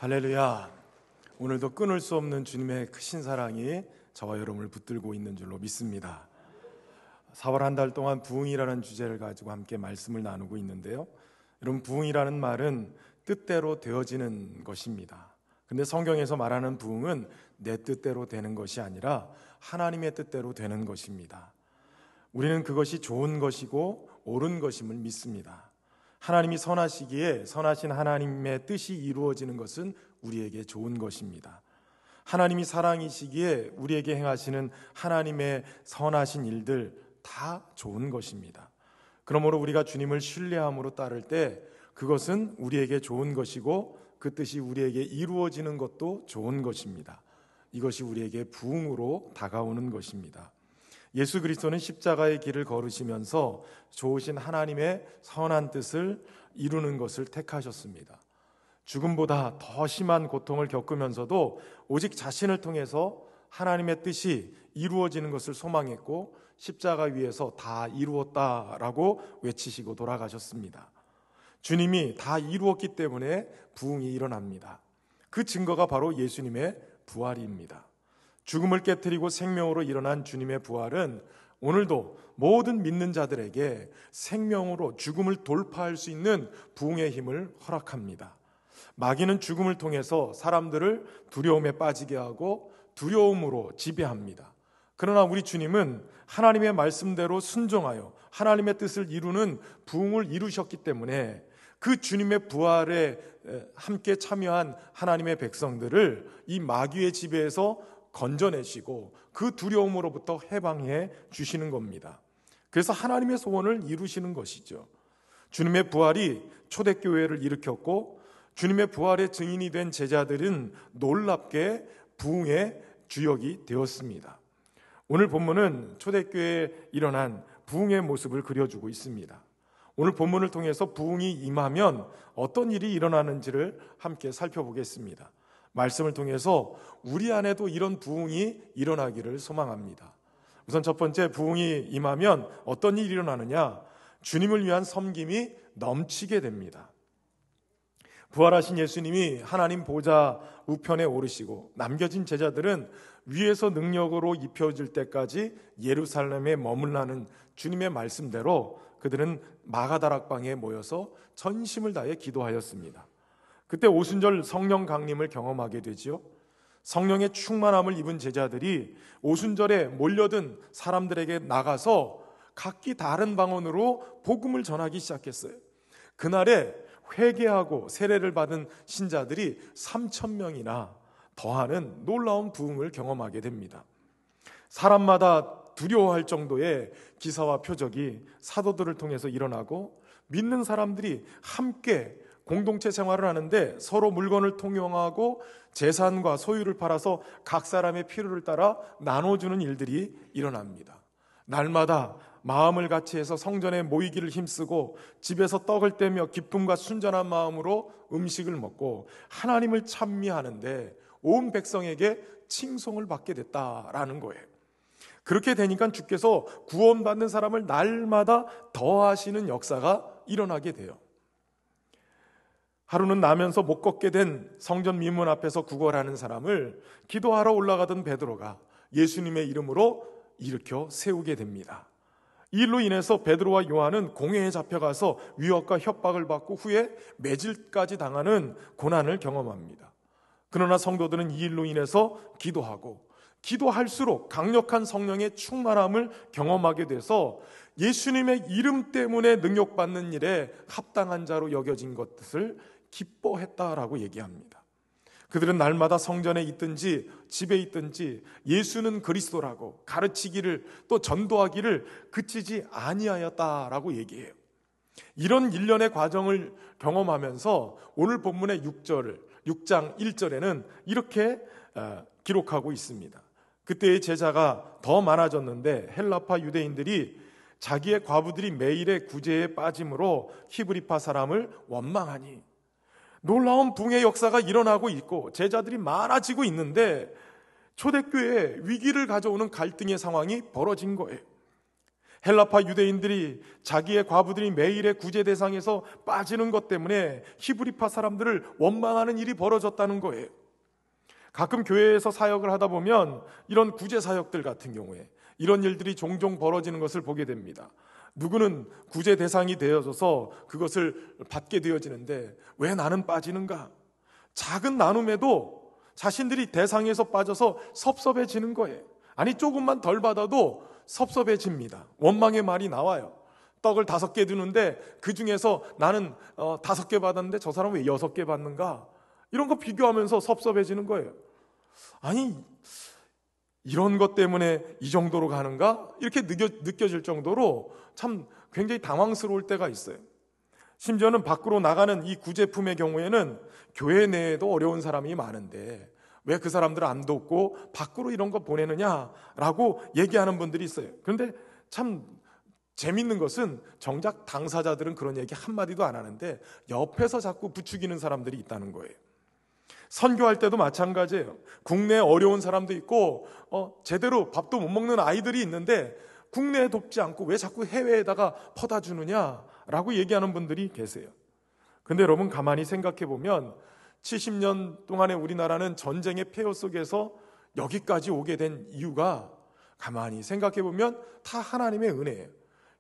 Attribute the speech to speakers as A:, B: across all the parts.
A: 할렐루야. 오늘도 끊을 수 없는 주님의 크신 사랑이 저와 여러분을 붙들고 있는 줄로 믿습니다. 4월 한 달 동안 부흥이라는 주제를 가지고 함께 말씀을 나누고 있는데요, 여러분, 부흥이라는 말은 뜻대로 되어지는 것입니다. 근데 성경에서 말하는 부흥은 내 뜻대로 되는 것이 아니라 하나님의 뜻대로 되는 것입니다. 우리는 그것이 좋은 것이고 옳은 것임을 믿습니다. 하나님이 선하시기에 선하신 하나님의 뜻이 이루어지는 것은 우리에게 좋은 것입니다. 하나님이 사랑이시기에 우리에게 행하시는 하나님의 선하신 일들 다 좋은 것입니다. 그러므로 우리가 주님을 신뢰함으로 따를 때 그것은 우리에게 좋은 것이고 그 뜻이 우리에게 이루어지는 것도 좋은 것입니다. 이것이 우리에게 부흥으로 다가오는 것입니다. 예수 그리스도는 십자가의 길을 걸으시면서 좋으신 하나님의 선한 뜻을 이루는 것을 택하셨습니다. 죽음보다 더 심한 고통을 겪으면서도 오직 자신을 통해서 하나님의 뜻이 이루어지는 것을 소망했고 십자가 위에서 다 이루었다라고 외치시고 돌아가셨습니다. 주님이 다 이루었기 때문에 부흥이 일어납니다. 그 증거가 바로 예수님의 부활입니다. 죽음을 깨트리고 생명으로 일어난 주님의 부활은 오늘도 모든 믿는 자들에게 생명으로 죽음을 돌파할 수 있는 부흥의 힘을 허락합니다. 마귀는 죽음을 통해서 사람들을 두려움에 빠지게 하고 두려움으로 지배합니다. 그러나 우리 주님은 하나님의 말씀대로 순종하여 하나님의 뜻을 이루는 부흥을 이루셨기 때문에 그 주님의 부활에 함께 참여한 하나님의 백성들을 이 마귀의 지배에서 건져내시고 그 두려움으로부터 해방해 주시는 겁니다. 그래서 하나님의 소원을 이루시는 것이죠. 주님의 부활이 초대교회를 일으켰고 주님의 부활의 증인이 된 제자들은 놀랍게 부흥의 주역이 되었습니다. 오늘 본문은 초대교회에 일어난 부흥의 모습을 그려주고 있습니다. 오늘 본문을 통해서 부흥이 임하면 어떤 일이 일어나는지를 함께 살펴보겠습니다. 말씀을 통해서 우리 안에도 이런 부흥이 일어나기를 소망합니다. 우선 첫 번째, 부흥이 임하면 어떤 일이 일어나느냐? 주님을 위한 섬김이 넘치게 됩니다. 부활하신 예수님이 하나님 보좌 우편에 오르시고 남겨진 제자들은 위에서 능력으로 입혀질 때까지 예루살렘에 머물라는 주님의 말씀대로 그들은 마가다락방에 모여서 전심을 다해 기도하였습니다. 그때 오순절 성령 강림을 경험하게 되지요. 성령의 충만함을 입은 제자들이 오순절에 몰려든 사람들에게 나가서 각기 다른 방언으로 복음을 전하기 시작했어요. 그날에 회개하고 세례를 받은 신자들이 3,000명이나 더하는 놀라운 부흥을 경험하게 됩니다. 사람마다 두려워할 정도의 기사와 표적이 사도들을 통해서 일어나고 믿는 사람들이 함께 공동체 생활을 하는데 서로 물건을 통용하고 재산과 소유를 팔아서 각 사람의 필요를 따라 나눠주는 일들이 일어납니다. 날마다 마음을 같이 해서 성전에 모이기를 힘쓰고 집에서 떡을 떼며 기쁨과 순전한 마음으로 음식을 먹고 하나님을 찬미하는데 온 백성에게 칭송을 받게 됐다라는 거예요. 그렇게 되니까 주께서 구원받는 사람을 날마다 더하시는 역사가 일어나게 돼요. 하루는 나면서 못 걷게 된 성전 미문 앞에서 구걸하는 사람을 기도하러 올라가던 베드로가 예수님의 이름으로 일으켜 세우게 됩니다. 이 일로 인해서 베드로와 요한은 공회에 잡혀가서 위협과 협박을 받고 후에 매질까지 당하는 고난을 경험합니다. 그러나 성도들은 이 일로 인해서 기도하고 기도할수록 강력한 성령의 충만함을 경험하게 돼서 예수님의 이름 때문에 능력받는 일에 합당한 자로 여겨진 것을 기뻐했다라고 얘기합니다. 그들은 날마다 성전에 있든지 집에 있든지 예수는 그리스도라고 가르치기를 또 전도하기를 그치지 아니하였다라고 얘기해요. 이런 일련의 과정을 경험하면서 오늘 본문의 6장 1절에는 이렇게 기록하고 있습니다. 그때의 제자가 더 많아졌는데 헬라파 유대인들이 자기의 과부들이 매일의 구제에 빠짐으로 히브리파 사람을 원망하니 놀라운 붕의 역사가 일어나고 있고 제자들이 많아지고 있는데 초대교회에 위기를 가져오는 갈등의 상황이 벌어진 거예요. 헬라파 유대인들이 자기의 과부들이 매일의 구제 대상에서 빠지는 것 때문에 히브리파 사람들을 원망하는 일이 벌어졌다는 거예요. 가끔 교회에서 사역을 하다 보면 이런 구제 사역들 같은 경우에 이런 일들이 종종 벌어지는 것을 보게 됩니다. 누구는 구제 대상이 되어져서 그것을 받게 되어지는데 왜 나는 빠지는가? 작은 나눔에도 자신들이 대상에서 빠져서 섭섭해지는 거예요. 아니 조금만 덜 받아도 섭섭해집니다. 원망의 말이 나와요. 떡을 5개 주는데 그 중에서 나는 5개 받았는데 저 사람은 왜 6개 받는가? 이런 거 비교하면서 섭섭해지는 거예요. 아니 이런 것 때문에 이 정도로 가는가? 이렇게 느껴질 정도로 참 굉장히 당황스러울 때가 있어요. 심지어는 밖으로 나가는 이 구제품의 경우에는 교회 내에도 어려운 사람이 많은데 왜 그 사람들을 안 돕고 밖으로 이런 거 보내느냐라고 얘기하는 분들이 있어요. 그런데 참 재밌는 것은 정작 당사자들은 그런 얘기 한마디도 안 하는데 옆에서 자꾸 부추기는 사람들이 있다는 거예요. 선교할 때도 마찬가지예요. 국내에 어려운 사람도 있고 제대로 밥도 못 먹는 아이들이 있는데 국내에 돕지 않고 왜 자꾸 해외에다가 퍼다 주느냐라고 얘기하는 분들이 계세요. 근데 여러분 가만히 생각해 보면 70년 동안의 우리나라는 전쟁의 폐허 속에서 여기까지 오게 된 이유가 가만히 생각해 보면 다 하나님의 은혜예요.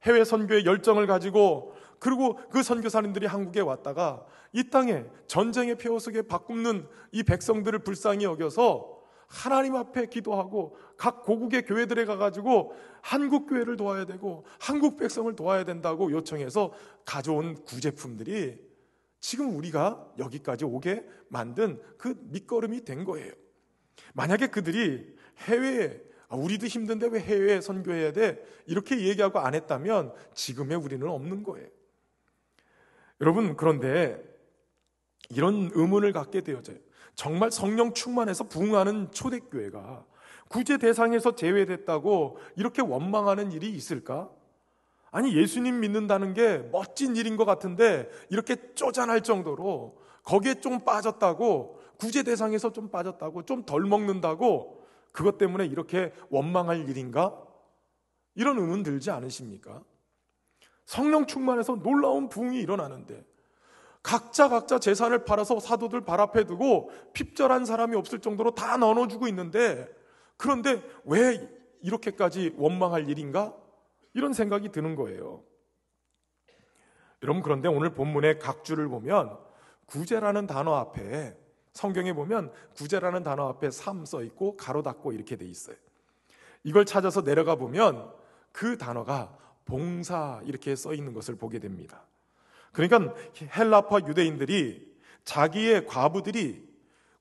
A: 해외 선교의 열정을 가지고 그리고 그 선교사님들이 한국에 왔다가 이 땅에 전쟁의 폐허 속에 바꿈는 이 백성들을 불쌍히 여겨서 하나님 앞에 기도하고 각 고국의 교회들에 가가지고 한국 교회를 도와야 되고 한국 백성을 도와야 된다고 요청해서 가져온 구제품들이 지금 우리가 여기까지 오게 만든 그 밑거름이 된 거예요. 만약에 그들이 해외에 우리도 힘든데 왜 해외에 선교해야 돼? 이렇게 얘기하고 안 했다면 지금의 우리는 없는 거예요. 여러분 그런데 이런 의문을 갖게 되어져요. 정말 성령 충만해서 부흥하는 초대교회가 구제 대상에서 제외됐다고 이렇게 원망하는 일이 있을까? 아니 예수님 믿는다는 게 멋진 일인 것 같은데 이렇게 쪼잔할 정도로 거기에 좀 빠졌다고 구제 대상에서 좀 빠졌다고 좀 덜 먹는다고 그것 때문에 이렇게 원망할 일인가? 이런 의문 들지 않으십니까? 성령 충만해서 놀라운 부흥이 일어나는데 각자 재산을 팔아서 사도들 발 앞에 두고 핍절한 사람이 없을 정도로 다 나눠주고 있는데 그런데 왜 이렇게까지 원망할 일인가? 이런 생각이 드는 거예요. 여러분 그런데 오늘 본문의 각주를 보면 구제라는 단어 앞에 성경에 보면 구제라는 단어 앞에 삶 써 있고 가로 닫고 이렇게 돼 있어요. 이걸 찾아서 내려가 보면 그 단어가 봉사 이렇게 써 있는 것을 보게 됩니다. 그러니까 헬라파 유대인들이 자기의 과부들이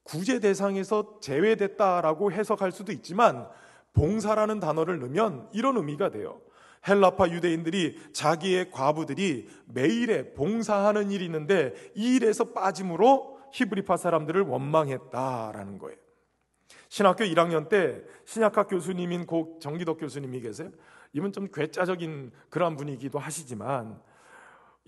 A: 구제 대상에서 제외됐다라고 해석할 수도 있지만 봉사라는 단어를 넣으면 이런 의미가 돼요. 헬라파 유대인들이 자기의 과부들이 매일에 봉사하는 일이 있는데 이 일에서 빠짐으로 히브리파 사람들을 원망했다라는 거예요. 신학교 1학년 때 신약학 교수님인 고 정기덕 교수님이 계세요. 이분 좀 괴짜적인 그런 분이기도 하시지만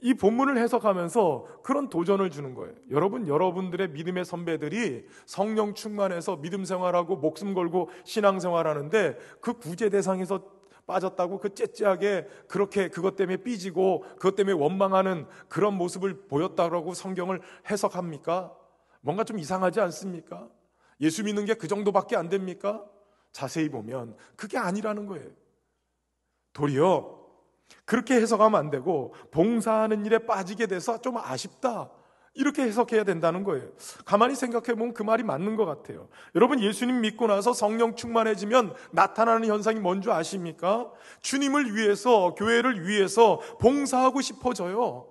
A: 이 본문을 해석하면서 그런 도전을 주는 거예요. 여러분들의 믿음의 선배들이 성령 충만해서 믿음 생활하고 목숨 걸고 신앙 생활하는데 그 구제 대상에서 빠졌다고 그 째째하게 그렇게 그것 때문에 삐지고 그것 때문에 원망하는 그런 모습을 보였다고 성경을 해석합니까? 뭔가 좀 이상하지 않습니까? 예수 믿는 게 그 정도밖에 안 됩니까? 자세히 보면 그게 아니라는 거예요. 도리어 그렇게 해석하면 안 되고 봉사하는 일에 빠지게 돼서 좀 아쉽다 이렇게 해석해야 된다는 거예요. 가만히 생각해보면 그 말이 맞는 것 같아요. 여러분 예수님 믿고 나서 성령 충만해지면 나타나는 현상이 뭔지 아십니까? 주님을 위해서 교회를 위해서 봉사하고 싶어져요.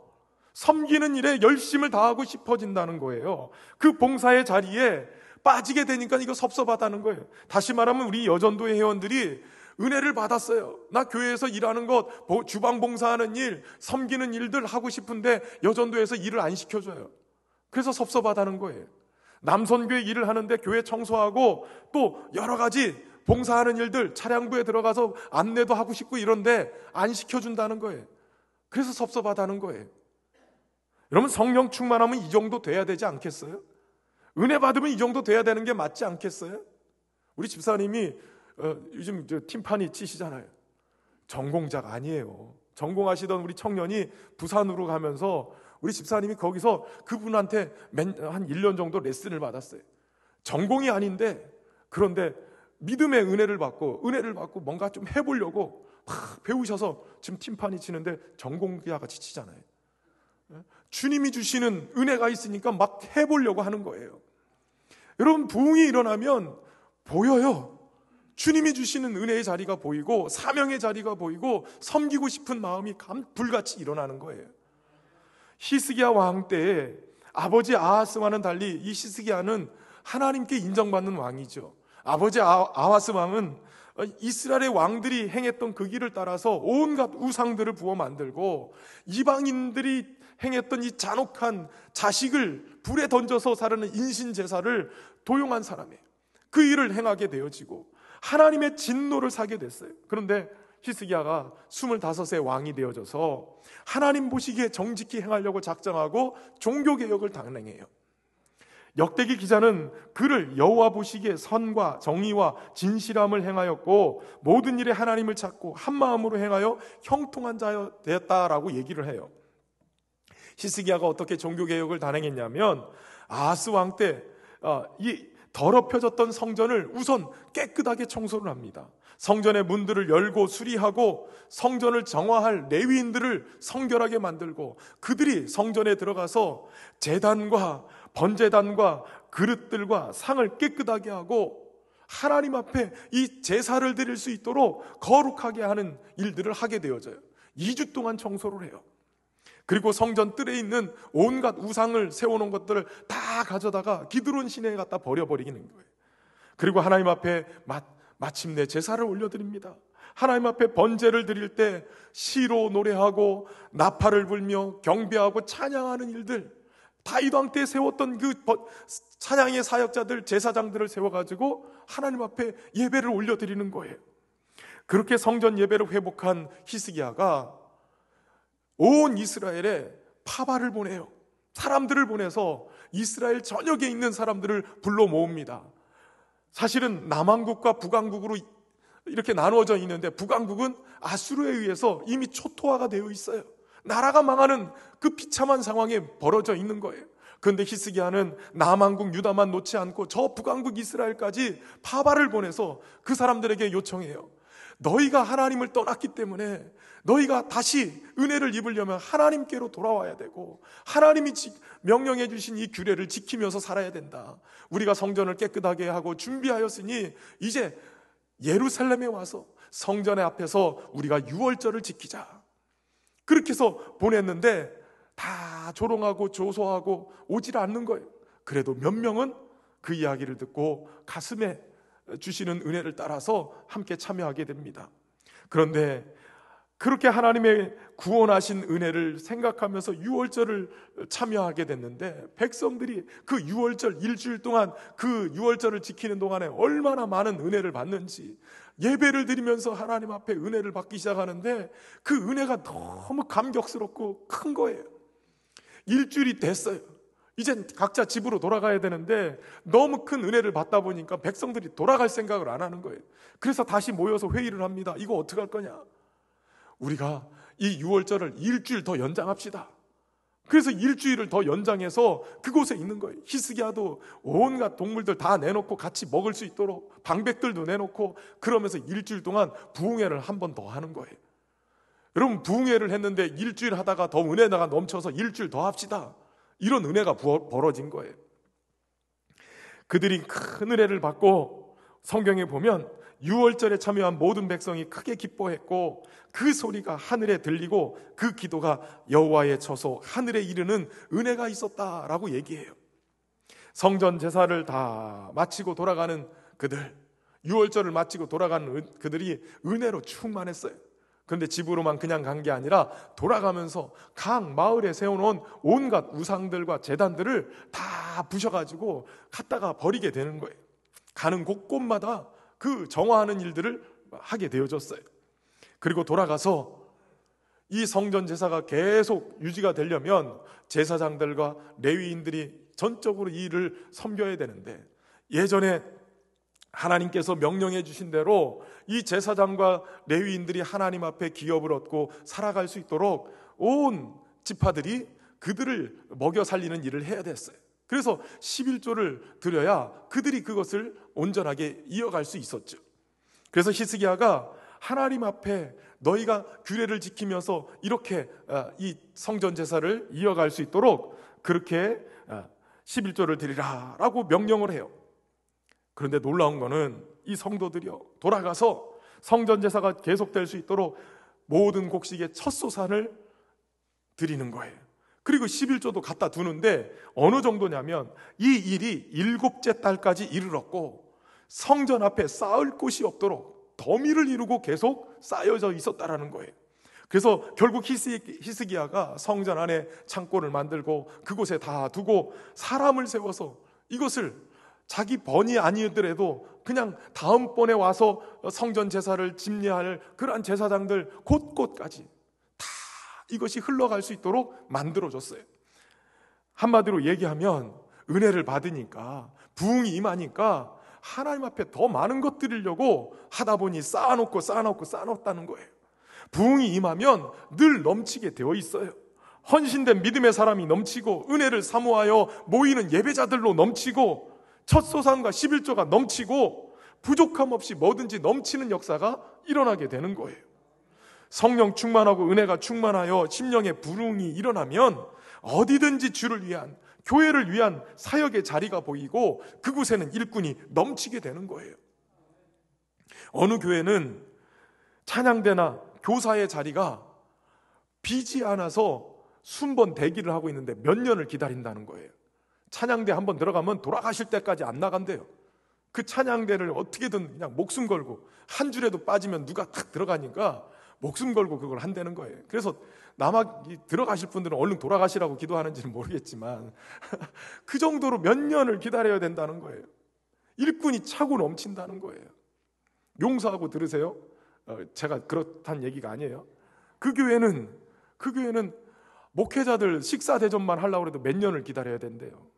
A: 섬기는 일에 열심을 다하고 싶어진다는 거예요. 그 봉사의 자리에 빠지게 되니까 이거 섭섭하다는 거예요. 다시 말하면 우리 여전도의 회원들이 은혜를 받았어요. 나 교회에서 일하는 것, 주방 봉사하는 일, 섬기는 일들 하고 싶은데 여전도에서 일을 안 시켜줘요. 그래서 섭섭하다는 거예요. 남선교회 일을 하는데 교회 청소하고 또 여러 가지 봉사하는 일들, 차량부에 들어가서 안내도 하고 싶고 이런데 안 시켜준다는 거예요. 그래서 섭섭하다는 거예요. 여러분 성령 충만하면 이 정도 돼야 되지 않겠어요? 은혜 받으면 이 정도 돼야 되는 게 맞지 않겠어요? 우리 집사님이 요즘 팀파니 치시잖아요. 전공자가 아니에요. 전공하시던 우리 청년이 부산으로 가면서 우리 집사님이 거기서 그분한테 한 1년 정도 레슨을 받았어요. 전공이 아닌데, 그런데 믿음의 은혜를 받고 뭔가 좀 해보려고 막 배우셔서 지금 팀판이 치는데 전공기와 같이 치잖아요. 주님이 주시는 은혜가 있으니까 막 해보려고 하는 거예요. 여러분, 부흥이 일어나면 보여요. 주님이 주시는 은혜의 자리가 보이고 사명의 자리가 보이고 섬기고 싶은 마음이 불같이 일어나는 거예요. 히스기야 왕 때에 아버지 아하스와는 달리 이 히스기야는 하나님께 인정받는 왕이죠. 아버지 아하스 왕은 이스라엘의 왕들이 행했던 그 길을 따라서 온갖 우상들을 부어 만들고 이방인들이 행했던 이 잔혹한 자식을 불에 던져서 사르는 인신제사를 도용한 사람이에요. 그 일을 행하게 되어지고 하나님의 진노를 사게 됐어요. 그런데 히스기야가 25세 왕이 되어져서 하나님 보시기에 정직히 행하려고 작정하고 종교개혁을 단행해요. 역대기 기자는 그를 여호와 보시기에 선과 정의와 진실함을 행하였고 모든 일에 하나님을 찾고 한마음으로 행하여 형통한 자여 되었다라고 얘기를 해요. 히스기야가 어떻게 종교개혁을 단행했냐면 아하스 왕 때 이 더럽혀졌던 성전을 우선 깨끗하게 청소를 합니다. 성전의 문들을 열고 수리하고 성전을 정화할 레위인들을 성결하게 만들고 그들이 성전에 들어가서 제단과 번제단과 그릇들과 상을 깨끗하게 하고 하나님 앞에 이 제사를 드릴 수 있도록 거룩하게 하는 일들을 하게 되어져요. 2주 동안 청소를 해요. 그리고 성전 뜰에 있는 온갖 우상을 세워놓은 것들을 다 가져다가 기드론 시내에 갖다 버려버리는 거예요. 그리고 하나님 앞에 마침내 제사를 올려드립니다. 하나님 앞에 번제를 드릴 때 시로 노래하고 나팔을 불며 경배하고 찬양하는 일들, 다윗 왕 때 세웠던 그 찬양의 사역자들, 제사장들을 세워가지고 하나님 앞에 예배를 올려드리는 거예요. 그렇게 성전 예배를 회복한 히스기야가 온 이스라엘에 파바를 보내요. 사람들을 보내서 이스라엘 전역에 있는 사람들을 불러 모읍니다. 사실은 남왕국과 북왕국으로 이렇게 나누어져 있는데 북왕국은 아수르에 의해서 이미 초토화가 되어 있어요. 나라가 망하는 그 비참한 상황에 벌어져 있는 거예요. 그런데 히스기야는 남왕국 유다만 놓지 않고 저 북왕국 이스라엘까지 파바를 보내서 그 사람들에게 요청해요. 너희가 하나님을 떠났기 때문에 너희가 다시 은혜를 입으려면 하나님께로 돌아와야 되고 하나님이 명령해 주신 이 규례를 지키면서 살아야 된다. 우리가 성전을 깨끗하게 하고 준비하였으니 이제 예루살렘에 와서 성전의 앞에서 우리가 유월절을 지키자. 그렇게 해서 보냈는데 다 조롱하고 조소하고 오질 않는 거예요. 그래도 몇 명은 그 이야기를 듣고 가슴에 주시는 은혜를 따라서 함께 참여하게 됩니다. 그런데 그렇게 하나님의 구원하신 은혜를 생각하면서 유월절을 참여하게 됐는데 백성들이 그 유월절 일주일 동안 그 유월절을 지키는 동안에 얼마나 많은 은혜를 받는지 예배를 드리면서 하나님 앞에 은혜를 받기 시작하는데 그 은혜가 너무 감격스럽고 큰 거예요. 일주일이 됐어요. 이젠 각자 집으로 돌아가야 되는데 너무 큰 은혜를 받다 보니까 백성들이 돌아갈 생각을 안 하는 거예요. 그래서 다시 모여서 회의를 합니다. 이거 어떻게 할 거냐? 우리가 이 유월절을 일주일 더 연장합시다. 그래서 일주일을 더 연장해서 그곳에 있는 거예요. 히스기야도 온갖 동물들 다 내놓고 같이 먹을 수 있도록 방백들도 내놓고 그러면서 일주일 동안 부흥회를 한 번 더 하는 거예요. 여러분, 부흥회를 했는데 일주일 하다가 더 은혜가 넘쳐서 일주일 더 합시다. 이런 은혜가 벌어진 거예요. 그들이 큰 은혜를 받고 성경에 보면 유월절에 참여한 모든 백성이 크게 기뻐했고 그 소리가 하늘에 들리고 그 기도가 여호와의 처소 하늘에 이르는 은혜가 있었다라고 얘기해요. 성전 제사를 다 마치고 돌아가는 그들, 유월절을 마치고 돌아가는 그들이 은혜로 충만했어요. 그런데 집으로만 그냥 간 게 아니라 돌아가면서 각 마을에 세워놓은 온갖 우상들과 제단들을 다 부셔가지고 갖다가 버리게 되는 거예요. 가는 곳곳마다 그 정화하는 일들을 하게 되어졌어요. 그리고 돌아가서 이 성전 제사가 계속 유지가 되려면 제사장들과 레위인들이 전적으로 이 일을 섬겨야 되는데 예전에 하나님께서 명령해 주신 대로 이 제사장과 레위인들이 하나님 앞에 기업을 얻고 살아갈 수 있도록 온 지파들이 그들을 먹여 살리는 일을 해야 됐어요. 그래서 11조를 드려야 그들이 그것을 온전하게 이어갈 수 있었죠. 그래서 히스기야가 하나님 앞에 너희가 규례를 지키면서 이렇게 이 성전 제사를 이어갈 수 있도록 그렇게 11조를 드리라 라고 명령을 해요. 그런데 놀라운 거는 이 성도들이요, 돌아가서 성전 제사가 계속될 수 있도록 모든 곡식의 첫소산을 드리는 거예요. 그리고 11조도 갖다 두는데 어느 정도냐면 이 일이 7째 달까지 이르렀고 성전 앞에 쌓을 곳이 없도록 더미를 이루고 계속 쌓여져 있었다라는 거예요. 그래서 결국 히스기야가 성전 안에 창고를 만들고 그곳에 다 두고 사람을 세워서 이것을 자기 번이 아니더라도 그냥 다음번에 와서 성전 제사를 집례할 그러한 제사장들 곳곳까지 다 이것이 흘러갈 수 있도록 만들어줬어요. 한마디로 얘기하면 은혜를 받으니까, 부흥이 임하니까 하나님 앞에 더 많은 것 드리려고 하다 보니 쌓아놓다는 거예요. 부흥이 임하면 늘 넘치게 되어 있어요. 헌신된 믿음의 사람이 넘치고 은혜를 사모하여 모이는 예배자들로 넘치고 첫소산과 11조가 넘치고 부족함 없이 뭐든지 넘치는 역사가 일어나게 되는 거예요. 성령 충만하고 은혜가 충만하여 심령의 부흥이 일어나면 어디든지 주를 위한, 교회를 위한 사역의 자리가 보이고 그곳에는 일꾼이 넘치게 되는 거예요. 어느 교회는 찬양대나 교사의 자리가 비지 않아서 순번 대기를 하고 있는데 몇 년을 기다린다는 거예요. 찬양대 한번 들어가면 돌아가실 때까지 안 나간대요. 그 찬양대를 어떻게든 그냥 목숨 걸고, 한 줄에도 빠지면 누가 탁 들어가니까 목숨 걸고 그걸 한다는 거예요. 그래서 들어가실 분들은 얼른 돌아가시라고 기도하는지는 모르겠지만 그 정도로 몇 년을 기다려야 된다는 거예요. 일꾼이 차고 넘친다는 거예요. 용서하고 들으세요. 제가 그렇다는 얘기가 아니에요. 그 교회는 목회자들 식사 대접만 하려고 해도 몇 년을 기다려야 된대요.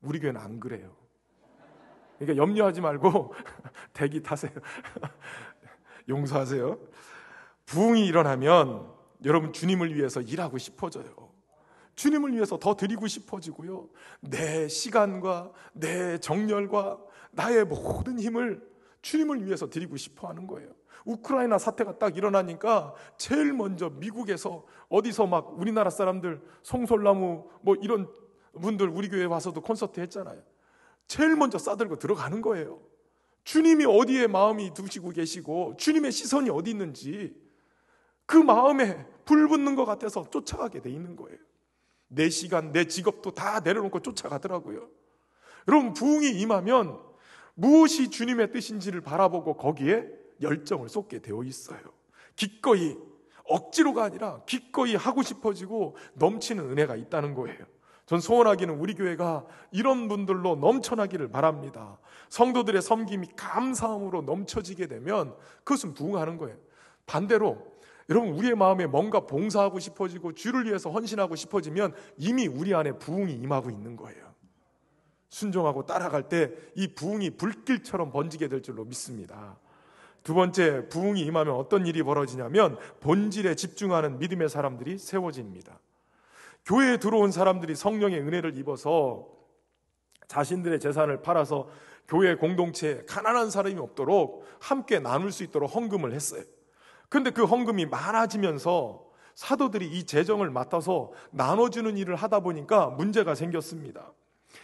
A: 우리 교회는 안 그래요. 그러니까 염려하지 말고 대기 타세요. 용서하세요. 부흥이 일어나면 여러분 주님을 위해서 일하고 싶어져요. 주님을 위해서 더 드리고 싶어지고요. 내 시간과 내 정열과 나의 모든 힘을 주님을 위해서 드리고 싶어 하는 거예요. 우크라이나 사태가 딱 일어나니까 제일 먼저 미국에서 어디서 막 우리나라 사람들 송솔나무 뭐 이런 분들 우리 교회에 와서도 콘서트 했잖아요. 제일 먼저 싸들고 들어가는 거예요. 주님이 어디에 마음이 두시고 계시고 주님의 시선이 어디 있는지 그 마음에 불 붙는 것 같아서 쫓아가게 돼 있는 거예요. 내 시간, 내 직업도 다 내려놓고 쫓아가더라고요. 여러분, 부흥이 임하면 무엇이 주님의 뜻인지를 바라보고 거기에 열정을 쏟게 되어 있어요. 기꺼이, 억지로가 아니라 기꺼이 하고 싶어지고 넘치는 은혜가 있다는 거예요. 전 소원하기는 우리 교회가 이런 분들로 넘쳐나기를 바랍니다. 성도들의 섬김이 감사함으로 넘쳐지게 되면 그것은 부흥하는 거예요. 반대로 여러분, 우리의 마음에 뭔가 봉사하고 싶어지고 주를 위해서 헌신하고 싶어지면 이미 우리 안에 부흥이 임하고 있는 거예요. 순종하고 따라갈 때 이 부흥이 불길처럼 번지게 될 줄로 믿습니다. 두 번째, 부흥이 임하면 어떤 일이 벌어지냐면 본질에 집중하는 믿음의 사람들이 세워집니다. 교회에 들어온 사람들이 성령의 은혜를 입어서 자신들의 재산을 팔아서 교회 공동체에 가난한 사람이 없도록 함께 나눌 수 있도록 헌금을 했어요. 그런데 그 헌금이 많아지면서 사도들이 이 재정을 맡아서 나눠주는 일을 하다 보니까 문제가 생겼습니다.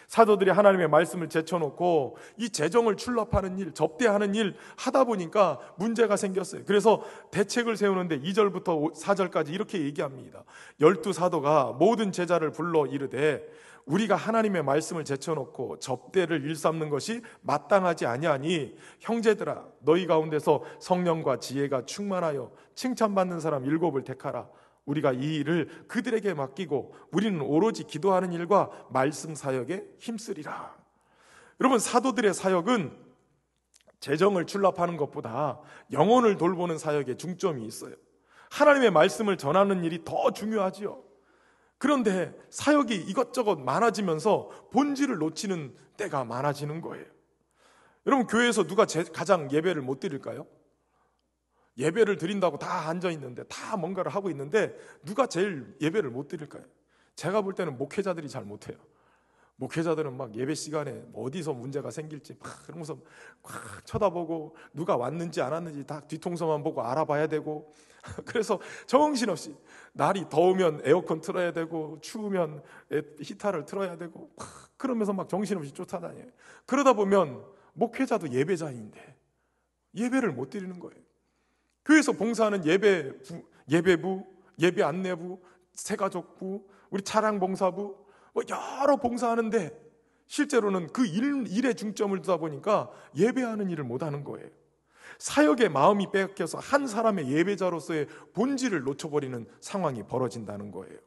A: 사도들이 하나님의 말씀을 제쳐놓고 이 재정을 출납하는 일, 접대하는 일 하다 보니까 문제가 생겼어요. 그래서 대책을 세우는데 2절부터 4절까지 이렇게 얘기합니다. 12사도가 모든 제자를 불러 이르되 우리가 하나님의 말씀을 제쳐놓고 접대를 일삼는 것이 마땅하지 아니하니 형제들아 너희 가운데서 성령과 지혜가 충만하여 칭찬받는 사람 7을 택하라. 우리가 이 일을 그들에게 맡기고 우리는 오로지 기도하는 일과 말씀 사역에 힘쓰리라. 여러분, 사도들의 사역은 재정을 출납하는 것보다 영혼을 돌보는 사역에 중점이 있어요. 하나님의 말씀을 전하는 일이 더 중요하지요. 그런데 사역이 이것저것 많아지면서 본질을 놓치는 때가 많아지는 거예요. 여러분, 교회에서 누가 가장 예배를 못 드릴까요? 예배를 드린다고 다 앉아 있는데, 다 뭔가를 하고 있는데 누가 제일 예배를 못 드릴까요? 제가 볼 때는 목회자들이 잘 못해요. 목회자들은 막 예배 시간에 어디서 문제가 생길지 막 그러면서 막 쳐다보고, 누가 왔는지 안 왔는지 다 뒤통수만 보고 알아봐야 되고, 그래서 정신없이 날이 더우면 에어컨 틀어야 되고, 추우면 히터를 틀어야 되고, 막 그러면서 막 정신없이 쫓아다녀요. 그러다 보면 목회자도 예배자인데 예배를 못 드리는 거예요. 교회에서 봉사하는 예배부, 예배 안내부, 새가족부, 우리 차량봉사부, 여러 봉사하는데 실제로는 그 일에 중점을 두다 보니까 예배하는 일을 못하는 거예요. 사역의 마음이 빼앗겨서 한 사람의 예배자로서의 본질을 놓쳐버리는 상황이 벌어진다는 거예요.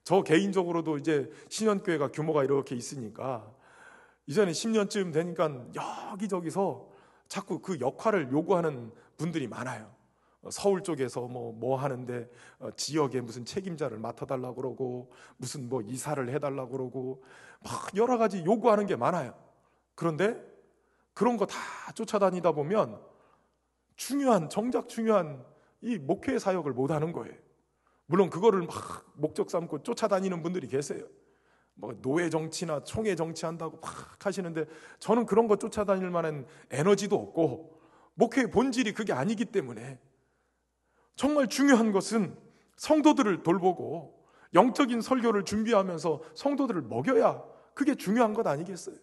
A: 저 개인적으로도 이제 신현교회가 규모가 이렇게 있으니까 이제는 10년쯤 되니까 여기저기서 자꾸 그 역할을 요구하는 분들이 많아요. 서울 쪽에서 뭐 하는데 지역에 무슨 책임자를 맡아달라고 그러고, 무슨 뭐 이사를 해달라고 그러고, 막 여러 가지 요구하는 게 많아요. 그런데 그런 거 다 쫓아다니다 보면 정작 중요한 이 목회 사역을 못 하는 거예요. 물론 그거를 막 목적 삼고 쫓아다니는 분들이 계세요. 뭐 노예 정치나 총회 정치한다고 막 하시는데, 저는 그런 거 쫓아다닐 만한 에너지도 없고, 목회의 본질이 그게 아니기 때문에 정말 중요한 것은 성도들을 돌보고 영적인 설교를 준비하면서 성도들을 먹여야 그게 중요한 것 아니겠어요?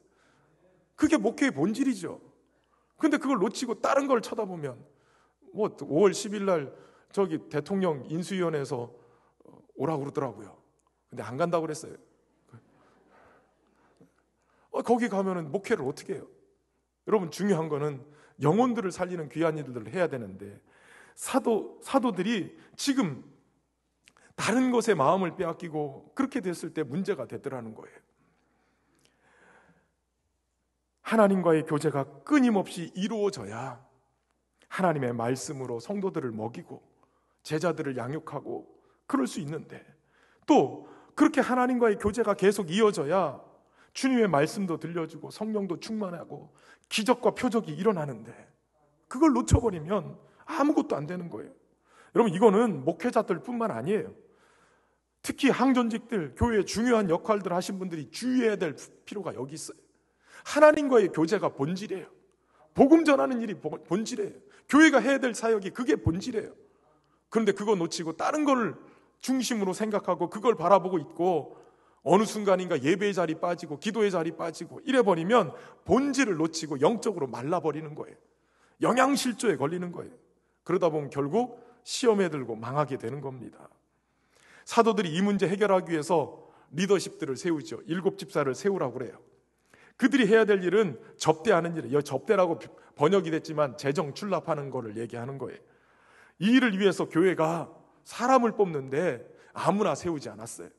A: 그게 목회의 본질이죠. 근데 그걸 놓치고 다른 걸 쳐다보면, 뭐 5월 10일 날 저기 대통령 인수위원회에서 오라고 그러더라고요. 근데 안 간다고 그랬어요. 거기 가면은 목회를 어떻게 해요? 여러분, 중요한 거는 영혼들을 살리는 귀한 일들을 해야 되는데, 사도들이 지금 다른 것에 마음을 빼앗기고 그렇게 됐을 때 문제가 되더라는 거예요. 하나님과의 교제가 끊임없이 이루어져야 하나님의 말씀으로 성도들을 먹이고 제자들을 양육하고 그럴 수 있는데, 또 그렇게 하나님과의 교제가 계속 이어져야 주님의 말씀도 들려주고 성령도 충만하고 기적과 표적이 일어나는데, 그걸 놓쳐버리면 아무것도 안 되는 거예요. 여러분, 이거는 목회자들 뿐만 아니에요. 특히 항전직들, 교회에 중요한 역할들 하신 분들이 주의해야 될 필요가 여기 있어요. 하나님과의 교제가 본질이에요. 복음 전하는 일이 본질이에요. 교회가 해야 될 사역이 그게 본질이에요. 그런데 그거 놓치고 다른 걸 중심으로 생각하고 그걸 바라보고 있고, 어느 순간인가 예배의 자리 빠지고 기도의 자리 빠지고 이래버리면 본질을 놓치고 영적으로 말라버리는 거예요. 영양실조에 걸리는 거예요. 그러다 보면 결국 시험에 들고 망하게 되는 겁니다. 사도들이 이 문제 해결하기 위해서 리더십들을 세우죠. 7집사를 세우라고 그래요. 그들이 해야 될 일은 접대하는 일이에요. 접대라고 번역이 됐지만 재정 출납하는 거를 얘기하는 거예요. 이 일을 위해서 교회가 사람을 뽑는데 아무나 세우지 않았어요.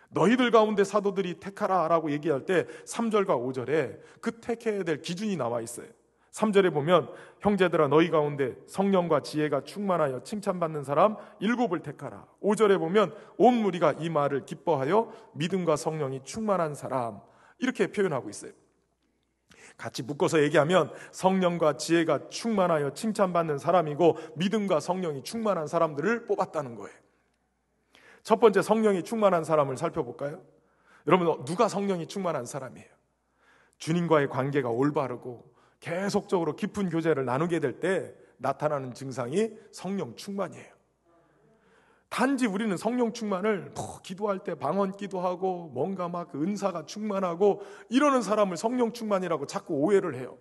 A: 너희들 가운데 사도들이 택하라 라고 얘기할 때 3절과 5절에 그 택해야 될 기준이 나와 있어요. 3절에 보면, 형제들아 너희 가운데 성령과 지혜가 충만하여 칭찬받는 사람 7을 택하라. 5절에 보면 온 무리가 이 말을 기뻐하여 믿음과 성령이 충만한 사람, 이렇게 표현하고 있어요. 같이 묶어서 얘기하면 성령과 지혜가 충만하여 칭찬받는 사람이고 믿음과 성령이 충만한 사람들을 뽑았다는 거예요. 첫 번째, 성령이 충만한 사람을 살펴볼까요? 여러분, 누가 성령이 충만한 사람이에요? 주님과의 관계가 올바르고 계속적으로 깊은 교제를 나누게 될 때 나타나는 증상이 성령 충만이에요. 단지 우리는 성령 충만을 기도할 때 방언 기도하고 뭔가 막 은사가 충만하고 이러는 사람을 성령 충만이라고 자꾸 오해를 해요.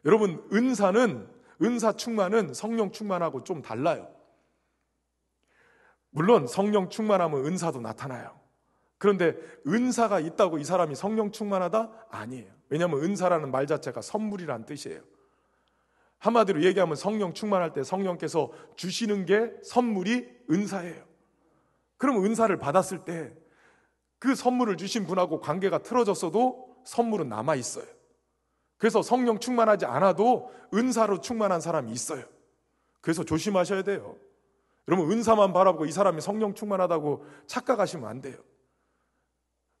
A: 여러분, 은사 충만은 성령 충만하고 좀 달라요. 물론 성령 충만하면 은사도 나타나요. 그런데 은사가 있다고 이 사람이 성령 충만하다? 아니에요. 왜냐하면 은사라는 말 자체가 선물이란 뜻이에요. 한마디로 얘기하면 성령 충만할 때 성령께서 주시는 게 선물이 은사예요. 그럼 은사를 받았을 때 그 선물을 주신 분하고 관계가 틀어졌어도 선물은 남아있어요. 그래서 성령 충만하지 않아도 은사로 충만한 사람이 있어요. 그래서 조심하셔야 돼요. 여러분, 은사만 바라보고 이 사람이 성령 충만하다고 착각하시면 안 돼요.